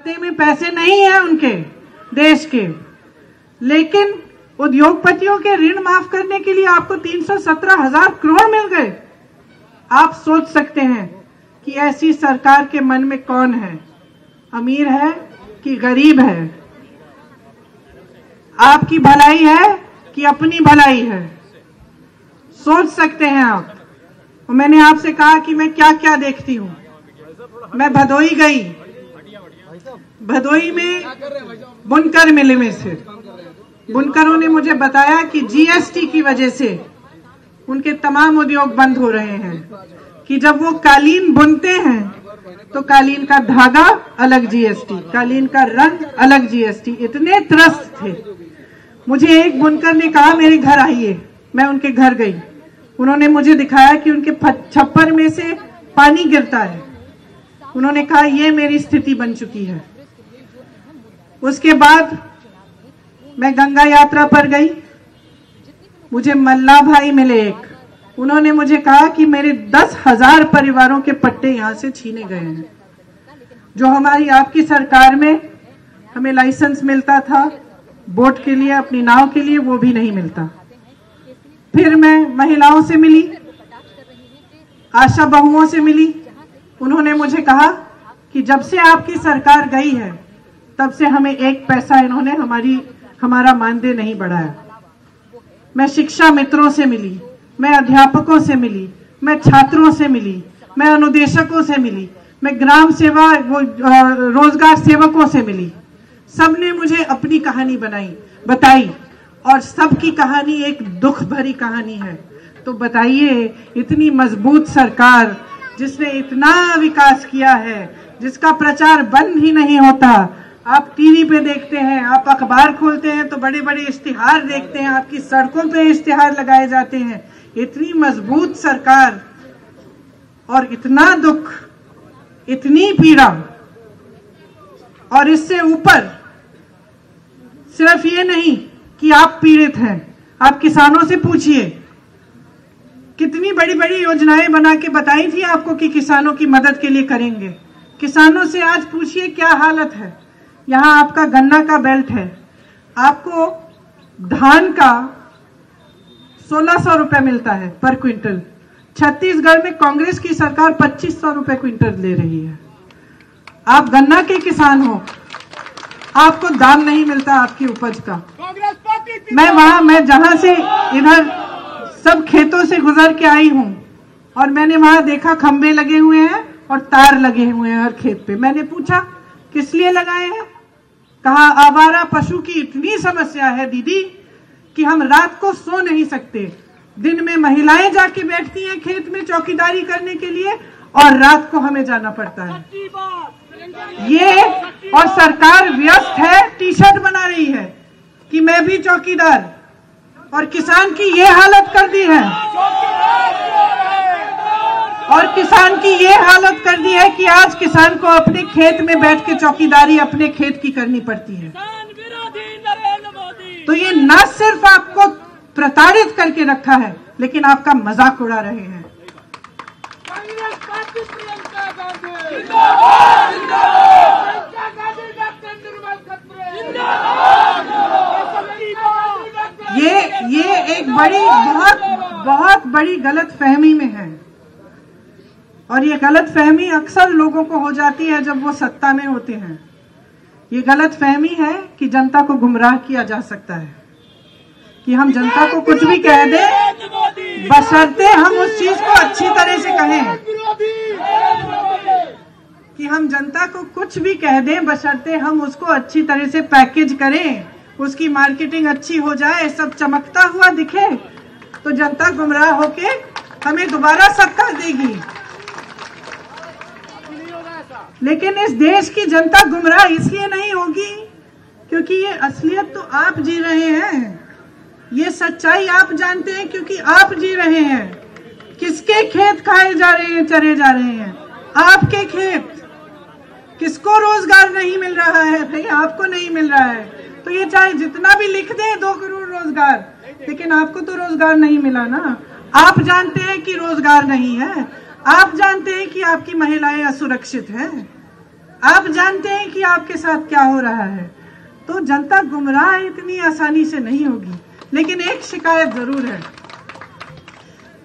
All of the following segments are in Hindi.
खाते में पैसे नहीं है उनके देश के, लेकिन उद्योगपतियों के ऋण माफ करने के लिए आपको 317,000 करोड़ मिल गए। आप सोच सकते हैं कि ऐसी सरकार के मन में कौन है, अमीर है कि गरीब है, आपकी भलाई है कि अपनी भलाई है, सोच सकते हैं आप। और मैंने आपसे कहा कि मैं क्या क्या देखती हूँ। मैं भदोई गई, भदोई में बुनकर मिले में से बुनकरों ने मुझे बताया कि जीएसटी की वजह से उनके तमाम उद्योग बंद हो रहे हैं, कि जब वो कालीन बुनते हैं तो कालीन का धागा अलग जीएसटी, कालीन का रंग अलग जीएसटी, इतने त्रस्त थे। मुझे एक बुनकर ने कहा मेरे घर आइए, मैं उनके घर गई, उन्होंने मुझे दिखाया कि उनके छप्पर में से पानी गिरता है। उन्होंने कहा ये मेरी स्थिति बन चुकी है। उसके बाद मैं गंगा यात्रा पर गई, मुझे मल्ला भाई मिले एक, उन्होंने मुझे कहा कि मेरे 10,000 परिवारों के पट्टे यहाँ से छीने गए हैं। जो हमारी आपकी सरकार में हमें लाइसेंस मिलता था बोट के लिए, अपनी नाव के लिए, वो भी नहीं मिलता। फिर मैं महिलाओं से मिली, आशा बहुओं से मिली, उन्होंने मुझे कहा कि जब से आपकी सरकार गई है तब से हमें एक पैसा इन्होंने हमारा मानदेय नहीं बढ़ाया। मैं शिक्षा मित्रों से मिली, मैं अध्यापकों से मिली, मैं छात्रों से मिली, मैं अनुदेशकों से मिली, मैं ग्राम सेवा रोजगार सेवकों से मिली। सबने मुझे अपनी कहानी बताई और सबकी कहानी एक दुख भरी कहानी है। तो बताइए, इतनी मजबूत सरकार जिसने इतना विकास किया है, जिसका प्रचार बंद ही नहीं होता, आप टीवी पे देखते हैं, आप अखबार खोलते हैं तो बड़े बड़े इश्तिहार देखते हैं, आपकी सड़कों पे इश्तिहार लगाए जाते हैं। इतनी मजबूत सरकार और इतना दुख, इतनी पीड़ा, और इससे ऊपर सिर्फ ये नहीं कि आप पीड़ित हैं, आप किसानों से पूछिए, कितनी बड़ी बड़ी योजनाएं बना के बताई थी आपको कि किसानों की मदद के लिए करेंगे। किसानों से आज पूछिए क्या हालत है। यहाँ आपका गन्ना का बेल्ट है, आपको धान का 1600 रुपए मिलता है पर क्विंटल। छत्तीसगढ़ में कांग्रेस की सरकार 2500 रुपए क्विंटल ले रही है। आप गन्ना के किसान हो, आपको दाम नहीं मिलता आपकी उपज का। मैं जहां से इधर सब खेतों से गुजर के आई हूं और मैंने वहां देखा खंबे लगे हुए हैं और तार लगे हुए हैं हर खेत पे। मैंने पूछा किस लिए लगाए हैं? कहा आवारा पशु की इतनी समस्या है दीदी कि हम रात को सो नहीं सकते। दिन में महिलाएं जाके बैठती हैं खेत में चौकीदारी करने के लिए और रात को हमें जाना पड़ता है। ये और सरकार व्यस्त है, टी शर्ट बना रही है कि मैं भी चौकीदार, और किसान की ये हालत कर दी है, और किसान की ये हालत कर दी है कि आज किसान को अपने खेत में बैठ के चौकीदारी अपने खेत की करनी पड़ती है। तो ये न सिर्फ आपको प्रताड़ित करके रखा है, लेकिन आपका मजाक उड़ा रहे हैं। ये एक बड़ी बहुत बड़ी गलतफहमी में है, और ये गलतफहमी अक्सर लोगों को हो जाती है जब वो सत्ता में होते हैं। ये गलतफहमी है कि जनता को गुमराह किया जा सकता है, कि हम जनता को कुछ भी कह दें बशर्ते हम उस चीज को अच्छी तरह से कहें, कि हम जनता को कुछ भी कह दें बशर्ते हम उसको अच्छी तरह से पैकेज करें, उसकी मार्केटिंग अच्छी हो जाए, सब चमकता हुआ दिखे, तो जनता गुमराह होके हमें दोबारा सत्ता देगी। लेकिन इस देश की जनता गुमराह इसलिए नहीं होगी क्योंकि ये असलियत तो आप जी रहे हैं, ये सच्चाई आप जानते हैं क्योंकि आप जी रहे हैं। किसके खेत खाए जा रहे हैं, चरे जा रहे हैं? आपके खेत। किसको रोजगार नहीं मिल रहा है? भाई आपको नहीं मिल रहा है, तो ये चाहे जितना भी लिख दें 2 करोड़ रोजगार, लेकिन आपको तो रोजगार नहीं मिला ना। आप जानते हैं कि रोजगार नहीं है, आप जानते हैं कि आपकी महिलाएं असुरक्षित हैं, आप जानते हैं कि आपके साथ क्या हो रहा है, तो जनता गुमराह इतनी आसानी से नहीं होगी। लेकिन एक शिकायत जरूर है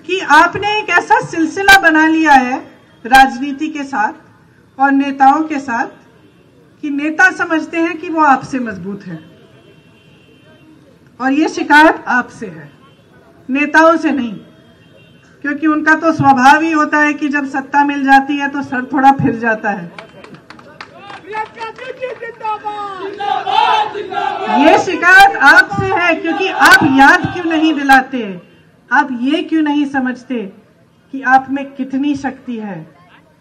कि आपने एक ऐसा सिलसिला बना लिया है राजनीति के साथ और नेताओं के साथ कि नेता समझते हैं कि वो आपसे मजबूत है, और ये शिकायत आपसे है, नेताओं से नहीं। क्योंकि उनका तो स्वभाव ही होता है कि जब सत्ता मिल जाती है तो सर थोड़ा फिर जाता है। ये शिकायत आपसे है, क्योंकि आप याद क्यों नहीं दिलाते, आप ये क्यों नहीं समझते कि आप में कितनी शक्ति है,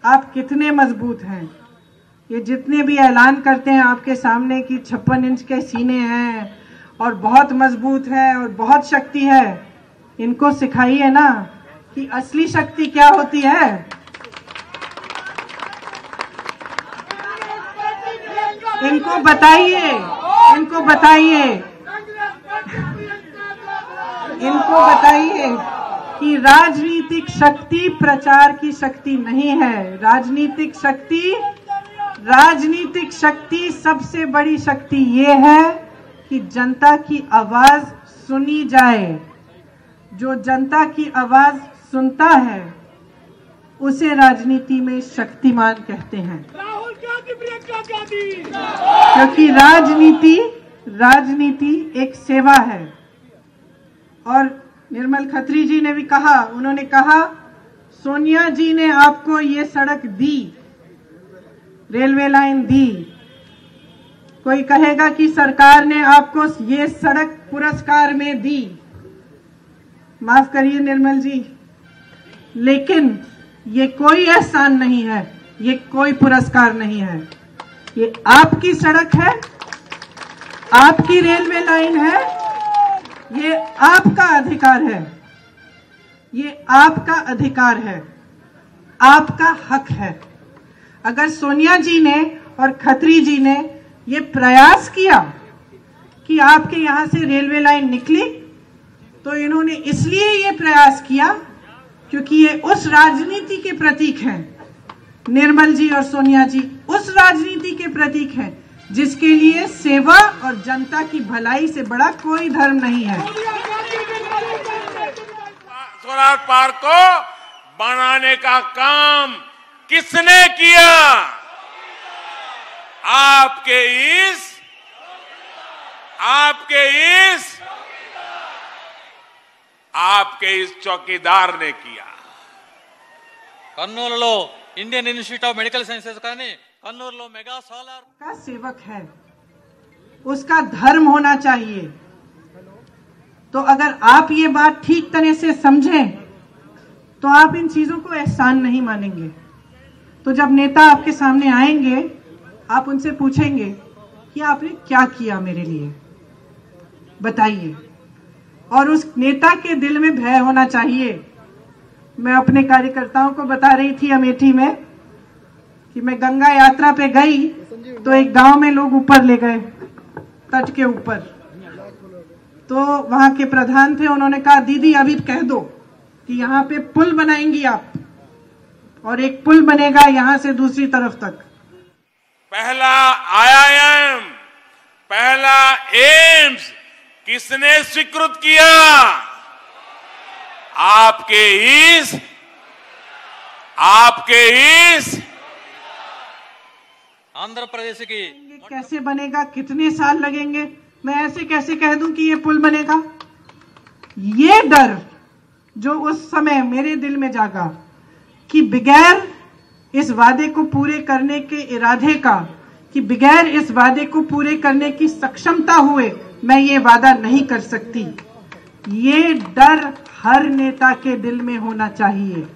आप कितने मजबूत हैं। ये जितने भी ऐलान करते हैं आपके सामने कि 56 इंच के सीने हैं और बहुत मजबूत है और बहुत शक्ति है, इनको सिखाइए ना कि असली शक्ति क्या होती है। इनको बताइए, इनको बताइए, इनको बताइए कि राजनीतिक शक्ति प्रचार की शक्ति नहीं है। राजनीतिक शक्ति सबसे बड़ी शक्ति ये है कि जनता की आवाज सुनी जाए। जो जनता की आवाज सुनता है उसे राजनीति में शक्तिमान कहते हैं। क्योंकि राजनीति एक सेवा है। और निर्मल खत्री जी ने भी कहा, उन्होंने कहा सोनिया जी ने आपको ये सड़क दी, रेलवे लाइन दी। कोई कहेगा कि सरकार ने आपको ये सड़क पुरस्कार में दी। माफ करिए निर्मल जी, लेकिन ये कोई एहसान नहीं है, ये कोई पुरस्कार नहीं है। ये आपकी सड़क है, आपकी रेलवे लाइन है, ये आपका अधिकार है, ये आपका अधिकार है, आपका हक है। अगर सोनिया जी ने और खत्री जी ने ये प्रयास किया कि आपके यहां से रेलवे लाइन निकली, तो इन्होंने इसलिए ये प्रयास किया क्योंकि ये उस राजनीति के प्रतीक हैं। निर्मल जी और सोनिया जी उस राजनीति के प्रतीक हैं जिसके लिए सेवा और जनता की भलाई से बड़ा कोई धर्म नहीं है। स्वराज पार्क को बनाने का काम किसने किया? आपके इस चौकीदार ने किया। కర్నూలులో Indian institute of medical sciences కానీ కర్నూలులో మెగా సోలార్ का सेवक है, उसका धर्म होना चाहिए। तो अगर आप ये बात ठीक तरह से समझें तो आप इन चीजों को एहसान नहीं मानेंगे। तो जब नेता आपके सामने आएंगे, आप उनसे पूछेंगे कि आपने क्या किया मेरे लिए, बताइए। और उस नेता के दिल में भय होना चाहिए। मैं अपने कार्यकर्ताओं को बता रही थी अमेठी में कि मैं गंगा यात्रा पे गई तो एक गांव में लोग ऊपर ले गए, तट के ऊपर। तो वहां के प्रधान थे, उन्होंने कहा दीदी अभी कह दो कि यहाँ पे पुल बनाएंगी आप, और एक पुल बनेगा यहां से दूसरी तरफ तक। पहला IIM, पहला एम्स किसने स्वीकृत किया? आपके इस आंध्र प्रदेश की कैसे बनेगा, कितने साल लगेंगे, मैं ऐसे कैसे कह दूं कि ये पुल बनेगा। ये डर जो उस समय मेरे दिल में जागा कि बगैर इस वादे को पूरे करने के इरादे का, कि बगैर इस वादे को पूरे करने की सक्षमता हुए मैं ये वादा नहीं कर सकती, ये डर हर नेता के दिल में होना चाहिए।